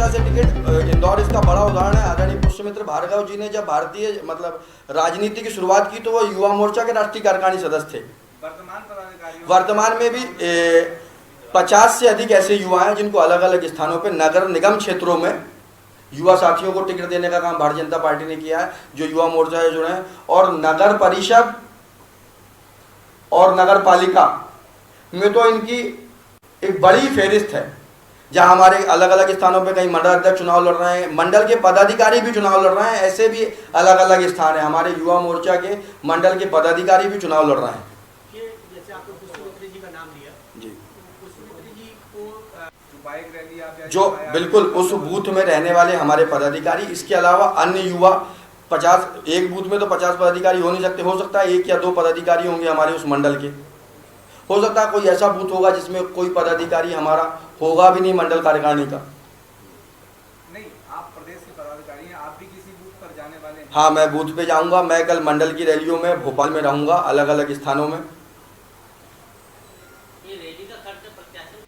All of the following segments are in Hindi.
तरह से टिकट इंदौर इसका बड़ा उदाहरण है। आदरणीय पुष्यमित्र भार्गव जी ने जब भारतीय मतलब राजनीति की शुरुआत की तो वो युवा मोर्चा के राष्ट्रीय कार्यकारिणी सदस्य थे। वर्तमान में भी 50 से अधिक ऐसे युवा हैं जिनको अलग अलग स्थानों पर नगर निगम क्षेत्रों में युवा साथियों को टिकट देने का काम भारतीय जनता पार्टी ने किया है, जो युवा मोर्चा से जुड़े हैं। और नगर परिषद और नगर पालिका में तो इनकी एक बड़ी फेरिस्त है, जहां हमारे अलग अलग स्थानों पे कई मंडल अध्यक्ष चुनाव लड़ रहे हैं, मंडल के पदाधिकारी भी चुनाव लड़ रहे हैं। ऐसे भी अलग अलग स्थान है, हमारे युवा मोर्चा के मंडल के पदाधिकारी भी चुनाव लड़ रहे हैं। जैसे आपने पुष्पमित्र जी का नाम लिया जी, पुष्पमित्र जी को बाइक रैली जो बिल्कुल उस बूथ में रहने वाले हमारे पदाधिकारी, इसके अलावा अन्य युवा 50, एक बूथ में तो 50 पदाधिकारी हो नहीं सकते, हो सकता है 1 या 2 पदाधिकारी होंगे हमारे उस मंडल के। हो सकता है कोई ऐसा बूथ होगा जिसमें कोई पदाधिकारी हमारा होगा भी नहीं मंडल कार्यकारिणी का। नहीं, आप प्रदेश के पदाधिकारी हैं, आप भी किसी बूथ पर जाने वाले हैं? हाँ, मैं बूथ पे जाऊंगा। मैं कल मंडल की रैलियों में भोपाल में रहूंगा, अलग अलग स्थानों में। ये रैली का खर्च प्रत्याशी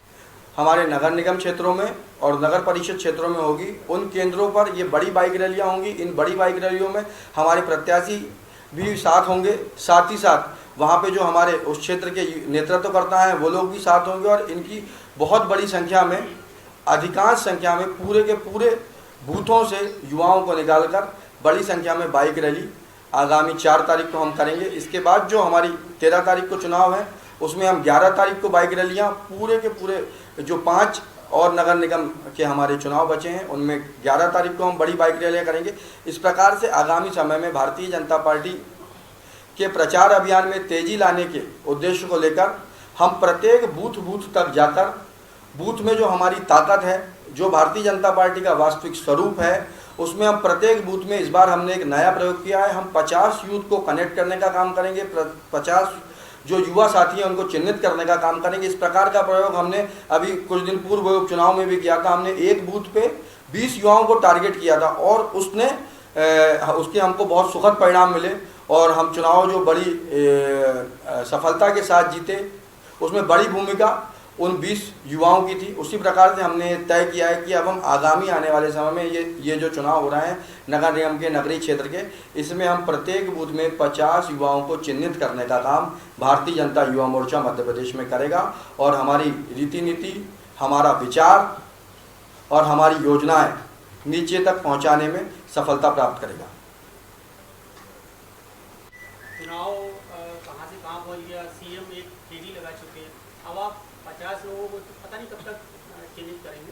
हमारे नगर निगम क्षेत्रों में और नगर परिषद क्षेत्रों में होगी। उन केंद्रों पर ये बड़ी बाइक रैलियां होंगी। इन बड़ी बाइक रैलियों में हमारे प्रत्याशी भी साथ होंगे, साथ ही साथ वहाँ पे जो हमारे उस क्षेत्र के नेतृत्व करता है वो लोग भी साथ होंगे। और इनकी बहुत बड़ी संख्या में, अधिकांश संख्या में पूरे के पूरे बूथों से युवाओं को निकालकर बड़ी संख्या में बाइक रैली आगामी 4 तारीख को हम करेंगे। इसके बाद जो हमारी 13 तारीख को चुनाव है, उसमें हम 11 तारीख को बाइक रैलियाँ पूरे के पूरे जो 5 और नगर निगम के हमारे चुनाव बचे हैं उनमें 11 तारीख को हम बड़ी बाइक रैलियाँ करेंगे। इस प्रकार से आगामी समय में भारतीय जनता पार्टी के प्रचार अभियान में तेजी लाने के उद्देश्य को लेकर हम प्रत्येक बूथ तक जाकर, बूथ में जो हमारी ताकत है, जो भारतीय जनता पार्टी का वास्तविक स्वरूप है, उसमें हम प्रत्येक बूथ में इस बार हमने एक नया प्रयोग किया है। हम 50 यूथ को कनेक्ट करने का काम करेंगे, 50 जो युवा साथी हैं उनको चिन्हित करने का काम करेंगे। इस प्रकार का प्रयोग हमने अभी कुछ दिन पूर्व उपचुनाव में भी किया था। हमने एक बूथ पे 20 युवाओं को टारगेट किया था और उसके हमको बहुत सुखद परिणाम मिले और हम चुनाव जो बड़ी सफलता के साथ जीते, उसमें बड़ी भूमिका उन 20 युवाओं की थी। उसी प्रकार से हमने तय किया है कि अब हम आगामी आने वाले समय में ये जो चुनाव हो रहे हैं नगर निगम के नगरीय क्षेत्र के, इसमें हम प्रत्येक बूथ में 50 युवाओं को चिन्हित करने का काम भारतीय जनता युवा मोर्चा मध्य प्रदेश में करेगा। और हमारी रीति नीति, हमारा विचार और हमारी योजनाएं नीचे तक पहुंचाने में सफलता प्राप्त करेगा। चुनाव कहाँ से कहाँ पहुँच गया, सीएम एक फेरी लगा चुके हैं, अब आप 50 लोगों को पता नहीं कब तक चिन्हित करेंगे?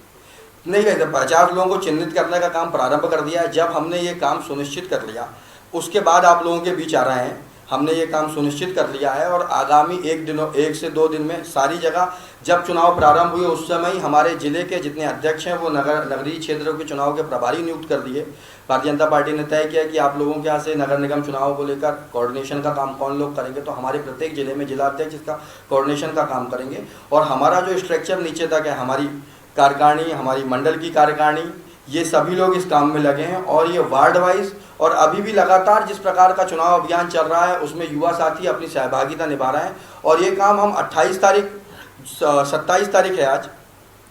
नहीं कहते, 50 लोगों को चिन्हित करने का काम प्रारंभ कर दिया है। जब हमने ये काम सुनिश्चित कर लिया, उसके बाद आप लोगों के बीच आ रहे हैं। हमने ये काम सुनिश्चित कर लिया है और आगामी 1 से 2 दिन में सारी जगह, जब चुनाव प्रारंभ हुए उस समय ही हमारे जिले के जितने अध्यक्ष हैं वो नगरीय क्षेत्रों के चुनाव के प्रभारी नियुक्त कर दिए। भारतीय जनता पार्टी ने तय किया कि आप लोगों के यहाँ से नगर निगम चुनाव को लेकर कोऑर्डिनेशन का काम कौन लोग करेंगे, तो हमारे प्रत्येक जिले में जिला अध्यक्ष इसका कोऑर्डिनेशन का काम करेंगे। और हमारा जो स्ट्रक्चर नीचे तक है, हमारी कार्यकारिणी, हमारी मंडल की कार्यकारिणी, ये सभी लोग इस काम में लगे हैं। और ये वार्ड वाइज और अभी भी लगातार जिस प्रकार का चुनाव अभियान चल रहा है उसमें युवा साथी अपनी सहभागिता निभा रहे हैं। और ये काम हम 27 तारीख है आज,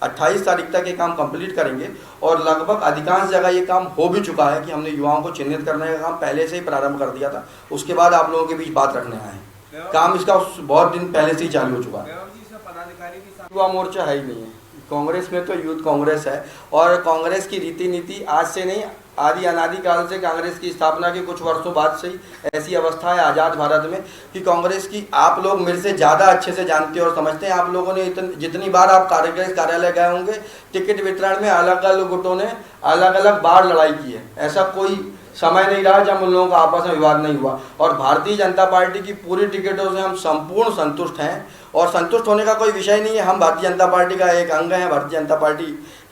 28 तारीख तक ये काम कंप्लीट करेंगे। और लगभग अधिकांश जगह ये काम हो भी चुका है कि हमने युवाओं को चिन्हित करने का काम पहले से ही प्रारंभ कर दिया था। उसके बाद आप लोगों के बीच बात रखने आए हैं, काम इसका बहुत दिन पहले से ही चालू हो चुका है। युवा मोर्चा है ही नहीं है कांग्रेस में, तो यूथ कांग्रेस है। और कांग्रेस की रीति नीति आज से नहीं, आदि अनादि काल से, कांग्रेस की स्थापना के कुछ वर्षों बाद से ही ऐसी अवस्था है आज़ाद भारत में कि कांग्रेस की आप लोग मेरे से ज़्यादा अच्छे से जानते हैं और समझते हैं। आप लोगों ने जितनी बार आप कांग्रेस कार्यालय गए होंगे, टिकट वितरण में अलग अलग गुटों ने अलग अलग बार लड़ाई की है। ऐसा कोई समय नहीं रहा जब उन लोगों का आपस में विवाद नहीं हुआ। और भारतीय जनता पार्टी की पूरी टिकटों से हम संपूर्ण संतुष्ट हैं और संतुष्ट होने का कोई विषय नहीं है। हम भारतीय जनता पार्टी का एक अंग हैं, भारतीय जनता पार्टी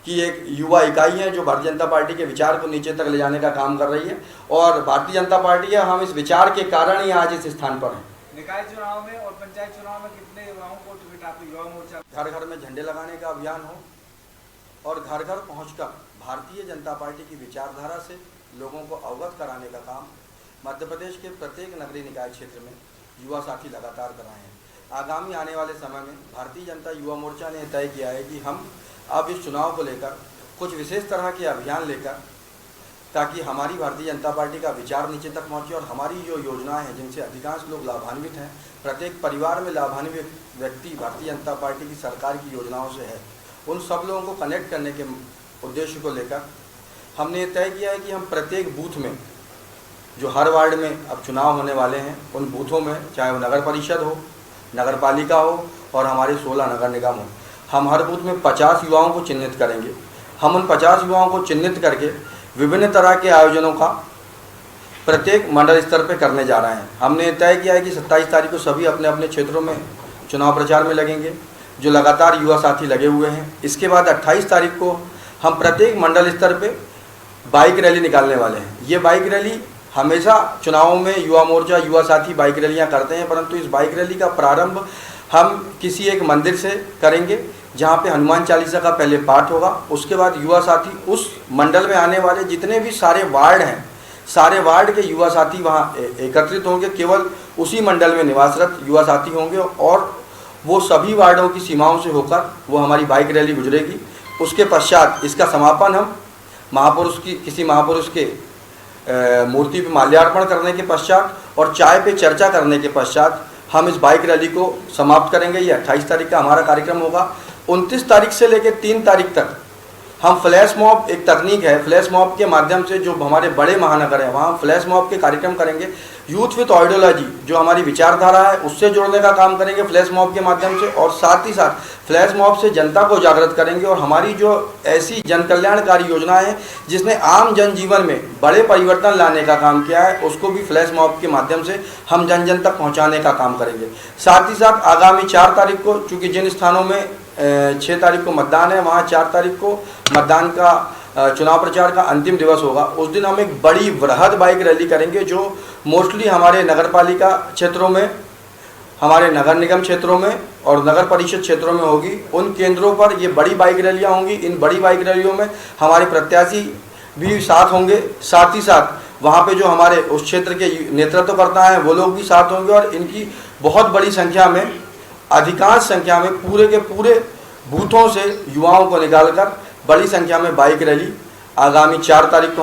की एक युवा इकाई है जो भारतीय जनता पार्टी के विचार को नीचे तक ले जाने का काम कर रही है। और भारतीय जनता पार्टी है, हम इस विचार के कारण ही आज इस स्थान पर हैं। निकाय चुनाव में और पंचायत चुनाव में कितने युवाओं को टिकट आपको युवा मोर्चा? घर घर में झंडे लगाने का अभियान हो और घर घर पहुंचकर भारतीय जनता पार्टी की विचारधारा से लोगों को अवगत कराने का काम मध्य प्रदेश के प्रत्येक नगरीय निकाय क्षेत्र में युवा साथी लगातार कर रहे हैं। आगामी आने वाले समय में भारतीय जनता युवा मोर्चा ने तय किया है कि हम अब इस चुनाव को लेकर कुछ विशेष तरह के अभियान लेकर, ताकि हमारी भारतीय जनता पार्टी का विचार नीचे तक पहुंचे और हमारी जो योजनाएं हैं जिनसे अधिकांश लोग लाभान्वित हैं, प्रत्येक परिवार में लाभान्वित व्यक्ति भारतीय जनता पार्टी की सरकार की योजनाओं से है, उन सब लोगों को कनेक्ट करने के उद्देश्य को लेकर हमने ये तय किया है कि हम प्रत्येक बूथ में, जो हर वार्ड में अब चुनाव होने वाले हैं, उन बूथों में, चाहे वो नगर परिषद हो, नगर पालिका हो और हमारे 16 नगर निगम हो, हम हर बूथ में 50 युवाओं को चिन्हित करेंगे। हम उन 50 युवाओं को चिन्हित करके विभिन्न तरह के आयोजनों का प्रत्येक मंडल स्तर पर करने जा रहे हैं। हमने तय किया है कि 27 तारीख को सभी अपने अपने क्षेत्रों में चुनाव प्रचार में लगेंगे, जो लगातार युवा साथी लगे हुए हैं। इसके बाद 28 तारीख को हम प्रत्येक मंडल स्तर पे बाइक रैली निकालने वाले हैं। ये बाइक रैली, हमेशा चुनावों में युवा मोर्चा, युवा साथी बाइक रैलियाँ करते हैं, परंतु इस बाइक रैली का प्रारंभ हम किसी एक मंदिर से करेंगे, जहाँ पे हनुमान चालीसा का पहले पाठ होगा। उसके बाद युवा साथी, उस मंडल में आने वाले जितने भी सारे वार्ड हैं, सारे वार्ड के युवा साथी वहाँ एकत्रित होंगे। केवल उसी मंडल में निवासरत युवा साथी होंगे और वो सभी वार्डों की सीमाओं से होकर वो हमारी बाइक रैली गुजरेगी। उसके पश्चात इसका समापन हम महापुरुष की, किसी महापुरुष के मूर्ति पर माल्यार्पण करने के पश्चात और चाय पे चर्चा करने के पश्चात हम इस बाइक रैली को समाप्त करेंगे। ये 28 तारीख का हमारा कार्यक्रम होगा। 29 तारीख से लेकर 3 तारीख तक हम फ्लैश मॉब, एक तकनीक है, फ्लैश मॉब के माध्यम से जो हमारे बड़े महानगर हैं वहाँ फ्लैश मॉब के कार्यक्रम करेंगे। यूथ विथ आइडियोलॉजी, जो हमारी विचारधारा है, उससे जोड़ने का काम करेंगे फ्लैश मॉब के माध्यम से, और साथ ही साथ फ्लैश मॉब से जनता को जागृत करेंगे। और हमारी जो ऐसी जन कल्याणकारी योजनाएं हैं जिसने आम जनजीवन में बड़े परिवर्तन लाने का काम किया है, उसको भी फ्लैश मॉब के माध्यम से हम जन जन तक पहुँचाने का काम करेंगे। साथ ही साथ आगामी 4 तारीख को, चूँकि जिन स्थानों में 6 तारीख को मतदान है, वहाँ 4 तारीख को मतदान का चुनाव प्रचार का अंतिम दिवस होगा। उस दिन हम एक बड़ी वृहद बाइक रैली करेंगे, जो मोस्टली हमारे नगर पालिका क्षेत्रों में, हमारे नगर निगम क्षेत्रों में और नगर परिषद क्षेत्रों में होगी। उन केंद्रों पर ये बड़ी बाइक रैलियाँ होंगी। इन बड़ी बाइक रैलियों में हमारे प्रत्याशी भी साथ होंगे। साथ ही साथ वहाँ पे जो हमारे उस क्षेत्र के नेतृत्व करता है वो लोग भी साथ होंगे और इनकी बहुत बड़ी संख्या में, अधिकांश संख्या में पूरे के पूरे बूथों से युवाओं को निकालकर बड़ी संख्या में बाइक रैली आगामी 4 तारीख को हम